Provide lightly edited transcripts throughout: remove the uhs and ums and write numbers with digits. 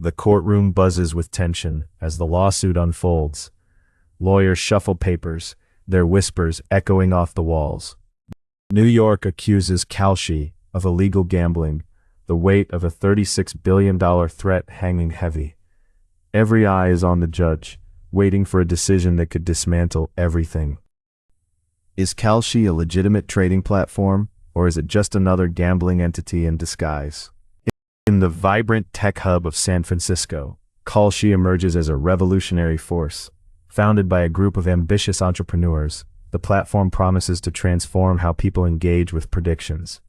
The courtroom buzzes with tension as the lawsuit unfolds. Lawyers shuffle papers, their whispers echoing off the walls. New York accuses Kalshi of illegal gambling, the weight of a $36 billion threat hanging heavy. Every eye is on the judge, waiting for a decision that could dismantle everything. Is Kalshi a legitimate trading platform, or is it just another gambling entity in disguise? In the vibrant tech hub of San Francisco, Kalshi emerges as a revolutionary force. Founded by a group of ambitious entrepreneurs, the platform promises to transform how people engage with predictions.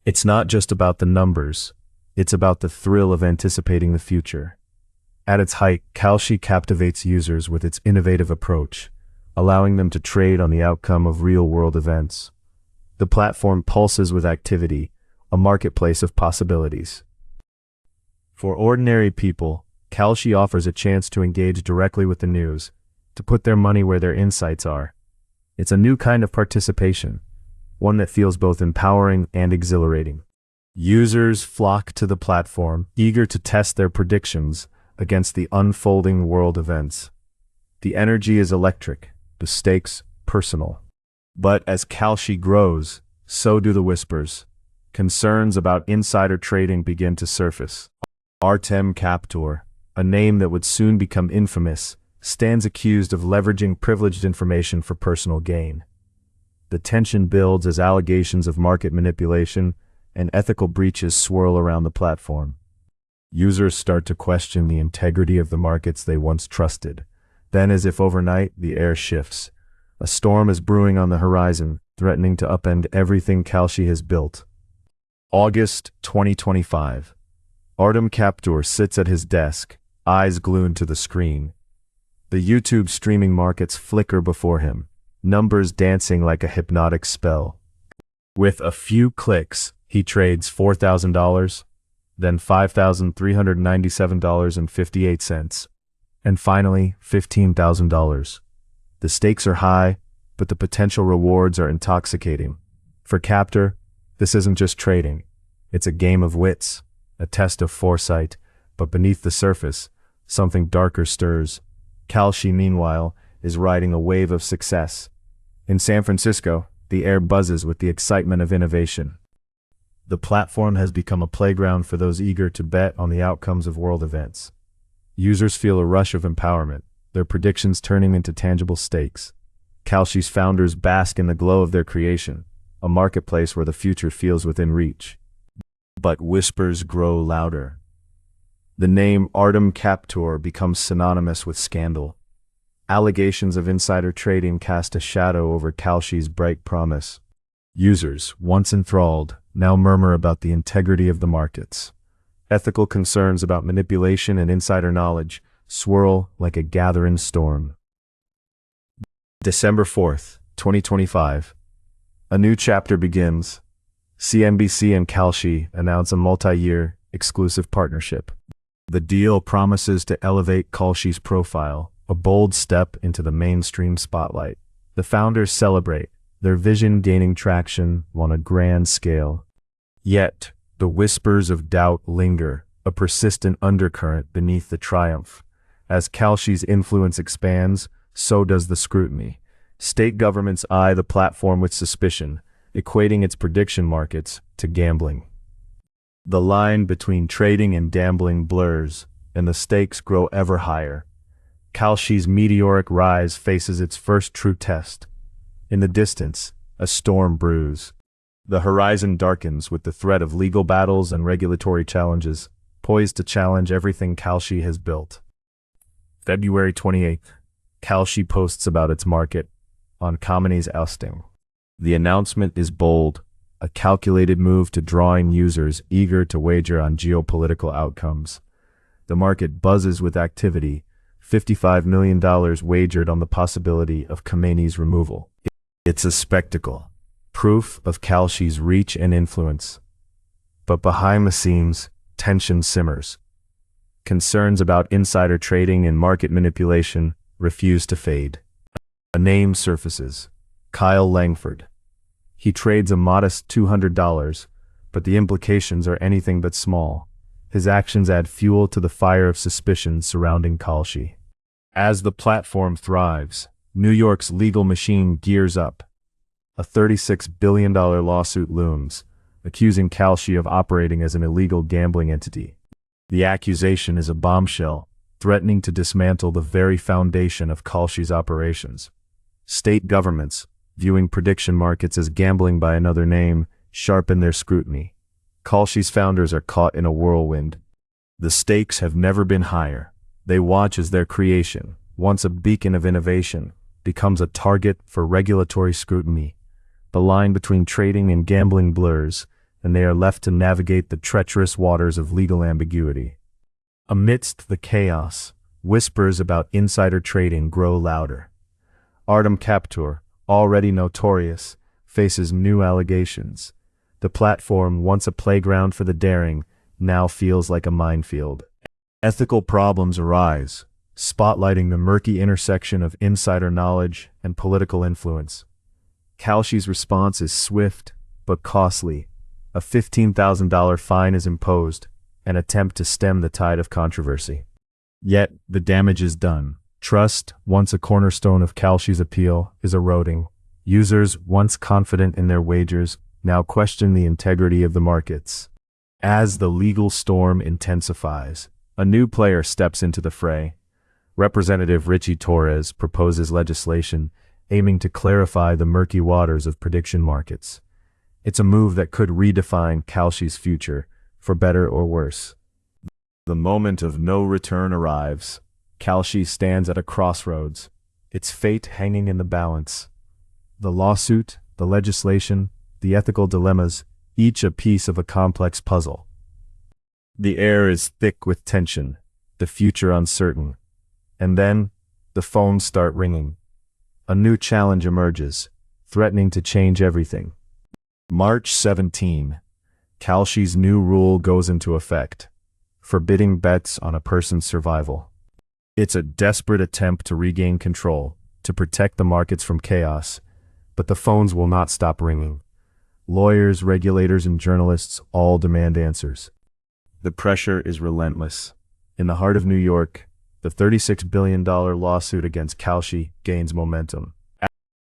It's not just about the numbers, it's about the thrill of anticipating the future. At its height, Kalshi captivates users with its innovative approach, allowing them to trade on the outcome of real-world events. The platform pulses with activity, a marketplace of possibilities. For ordinary people, Kalshi offers a chance to engage directly with the news, to put their money where their insights are. It's a new kind of participation, one that feels both empowering and exhilarating. Users flock to the platform, eager to test their predictions against the unfolding world events. The energy is electric, the stakes personal. But as Kalshi grows, so do the whispers. Concerns about insider trading begin to surface. Artem Kaptor, a name that would soon become infamous, stands accused of leveraging privileged information for personal gain. The tension builds as allegations of market manipulation and ethical breaches swirl around the platform. Users start to question the integrity of the markets they once trusted. Then, as if overnight, the air shifts. A storm is brewing on the horizon, threatening to upend everything Kalshi has built. August 2025. Artem Kaptor sits at his desk, eyes glued to the screen. The YouTube streaming markets flicker before him, numbers dancing like a hypnotic spell. With a few clicks, he trades $4,000, then $5,397.58, and finally $15,000. The stakes are high, but the potential rewards are intoxicating. For Kaptor, this isn't just trading. It's a game of wits, a test of foresight, but beneath the surface, something darker stirs. Kalshi, meanwhile, is riding a wave of success. In San Francisco, the air buzzes with the excitement of innovation. The platform has become a playground for those eager to bet on the outcomes of world events. Users feel a rush of empowerment, their predictions turning into tangible stakes. Kalshi's founders bask in the glow of their creation, a marketplace where the future feels within reach. But whispers grow louder. The name Artem Kaptor becomes synonymous with scandal. Allegations of insider trading cast a shadow over Kalshi's bright promise. Users, once enthralled, now murmur about the integrity of the markets. Ethical concerns about manipulation and insider knowledge swirl like a gathering storm. December 4th, 2025. A new chapter begins. CNBC and Kalshi announce a multi-year, exclusive partnership. The deal promises to elevate Kalshi's profile, a bold step into the mainstream spotlight. The founders celebrate, their vision gaining traction on a grand scale. Yet, the whispers of doubt linger, a persistent undercurrent beneath the triumph. As Kalshi's influence expands, so does the scrutiny. State governments eye the platform with suspicion, equating its prediction markets to gambling. The line between trading and gambling blurs, and the stakes grow ever higher. Kalshi's meteoric rise faces its first true test. In the distance, a storm brews. The horizon darkens with the threat of legal battles and regulatory challenges, poised to challenge everything Kalshi has built. February 28th. Kalshi posts about its market on Khamenei's ousting. The announcement is bold, a calculated move to draw in users eager to wager on geopolitical outcomes. The market buzzes with activity, $55 million wagered on the possibility of Khamenei's removal. It's a spectacle, proof of Kalshi's reach and influence. But behind the scenes, tension simmers. Concerns about insider trading and market manipulation refuse to fade. A name surfaces, Kyle Langford. He trades a modest $200, but the implications are anything but small. His actions add fuel to the fire of suspicion surrounding Kalshi. As the platform thrives, New York's legal machine gears up. A $36 billion lawsuit looms, accusing Kalshi of operating as an illegal gambling entity. The accusation is a bombshell, threatening to dismantle the very foundation of Kalshi's operations. State governments, viewing prediction markets as gambling by another name, sharpen their scrutiny. Kalshi's founders are caught in a whirlwind. The stakes have never been higher. They watch as their creation, once a beacon of innovation, becomes a target for regulatory scrutiny. The line between trading and gambling blurs, and they are left to navigate the treacherous waters of legal ambiguity. Amidst the chaos, whispers about insider trading grow louder. Artem Kaptur, already notorious, faces new allegations. The platform, once a playground for the daring, now feels like a minefield. Ethical problems arise, spotlighting the murky intersection of insider knowledge and political influence. Kalshi's response is swift but costly. A $15,000 fine is imposed, an attempt to stem the tide of controversy. Yet, the damage is done. Trust, once a cornerstone of Kalshi's appeal, is eroding. Users, once confident in their wagers, now question the integrity of the markets. As the legal storm intensifies, a new player steps into the fray. Representative Richie Torres proposes legislation aiming to clarify the murky waters of prediction markets. It's a move that could redefine Kalshi's future, for better or worse. The moment of no return arrives. Kalshi stands at a crossroads, its fate hanging in the balance. The lawsuit, the legislation, the ethical dilemmas, each a piece of a complex puzzle. The air is thick with tension, the future uncertain. And then, the phones start ringing. A new challenge emerges, threatening to change everything. March 17. Kalshi's new rule goes into effect, forbidding bets on a person's survival. It's a desperate attempt to regain control, to protect the markets from chaos, but the phones will not stop ringing. Lawyers, regulators, and journalists all demand answers. The pressure is relentless. In the heart of New York, the $36 billion lawsuit against Kalshi gains momentum.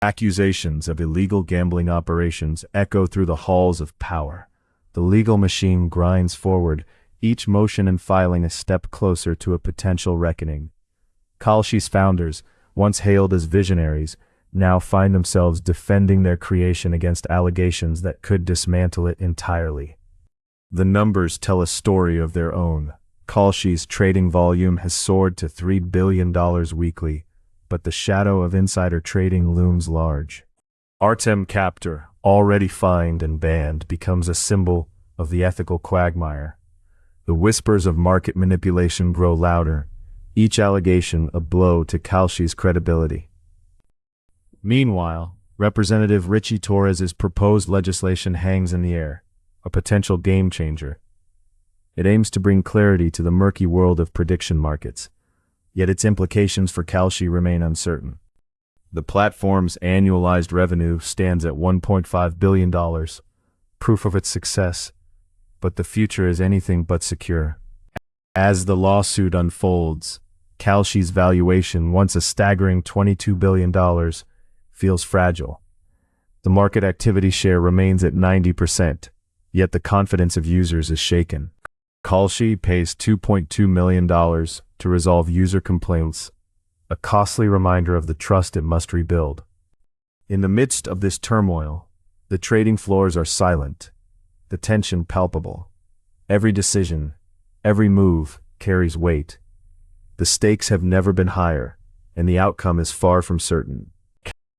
Accusations of illegal gambling operations echo through the halls of power. The legal machine grinds forward, each motion and filing a step closer to a potential reckoning. Kalshi's founders, once hailed as visionaries, now find themselves defending their creation against allegations that could dismantle it entirely. The numbers tell a story of their own. Kalshi's trading volume has soared to $3 billion weekly, but the shadow of insider trading looms large. Artem Kaptur, already fined and banned, becomes a symbol of the ethical quagmire. The whispers of market manipulation grow louder, each allegation a blow to Kalshi's credibility. Meanwhile, Representative Richie Torres' proposed legislation hangs in the air, a potential game changer. It aims to bring clarity to the murky world of prediction markets, yet its implications for Kalshi remain uncertain. The platform's annualized revenue stands at $1.5 billion, proof of its success, but the future is anything but secure. As the lawsuit unfolds, Kalshi's valuation, once a staggering $22 billion, feels fragile. The market activity share remains at 90%, yet the confidence of users is shaken. Kalshi pays $2.2 million to resolve user complaints, a costly reminder of the trust it must rebuild. In the midst of this turmoil, the trading floors are silent, the tension palpable. Every decision, every move carries weight. The stakes have never been higher, and the outcome is far from certain.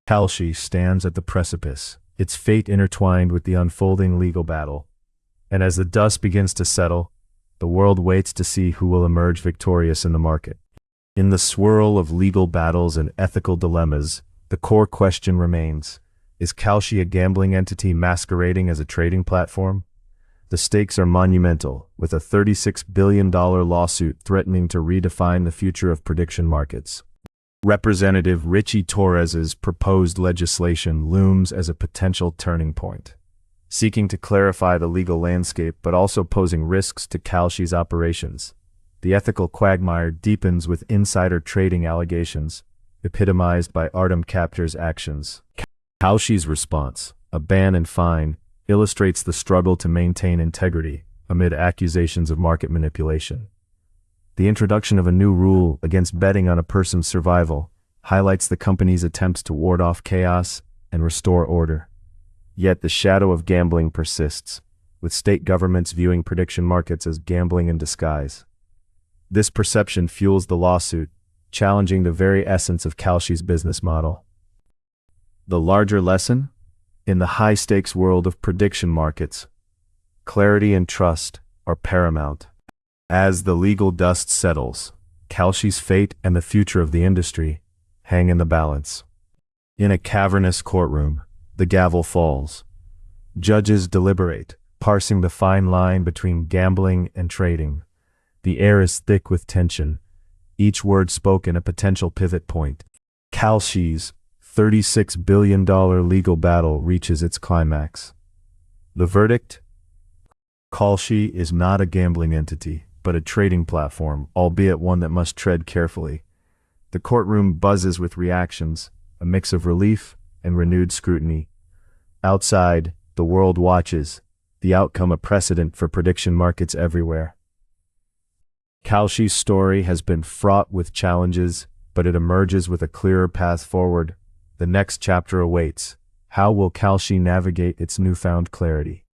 Kalshi stands at the precipice, its fate intertwined with the unfolding legal battle. And as the dust begins to settle, the world waits to see who will emerge victorious in the market. In the swirl of legal battles and ethical dilemmas, the core question remains: is Kalshi a gambling entity masquerading as a trading platform? The stakes are monumental, with a $36 billion lawsuit threatening to redefine the future of prediction markets. Representative Richie Torres' proposed legislation looms as a potential turning point. seeking to clarify the legal landscape but also posing risks to Kalshi's operations. The ethical quagmire deepens with insider trading allegations, epitomized by Artem Captor's actions. Kalshi's response, a ban and fine, illustrates the struggle to maintain integrity amid accusations of market manipulation. The introduction of a new rule against betting on a person's survival highlights the company's attempts to ward off chaos and restore order. Yet the shadow of gambling persists, with state governments viewing prediction markets as gambling in disguise. This perception fuels the lawsuit, challenging the very essence of Kalshi's business model. The larger lesson? In the high-stakes world of prediction markets, clarity and trust are paramount. As the legal dust settles, Kalshi's fate and the future of the industry hang in the balance. In a cavernous courtroom, the gavel falls. Judges deliberate, parsing the fine line between gambling and trading. The air is thick with tension, each word spoken a potential pivot point. Kalshi's $36 billion legal battle reaches its climax. The verdict? Kalshi is not a gambling entity, but a trading platform, albeit one that must tread carefully. The courtroom buzzes with reactions, a mix of relief and renewed scrutiny. Outside, the world watches, the outcome a precedent for prediction markets everywhere. Kalshi's story has been fraught with challenges, but it emerges with a clearer path forward. The next chapter awaits. How will Kalshi navigate its newfound clarity?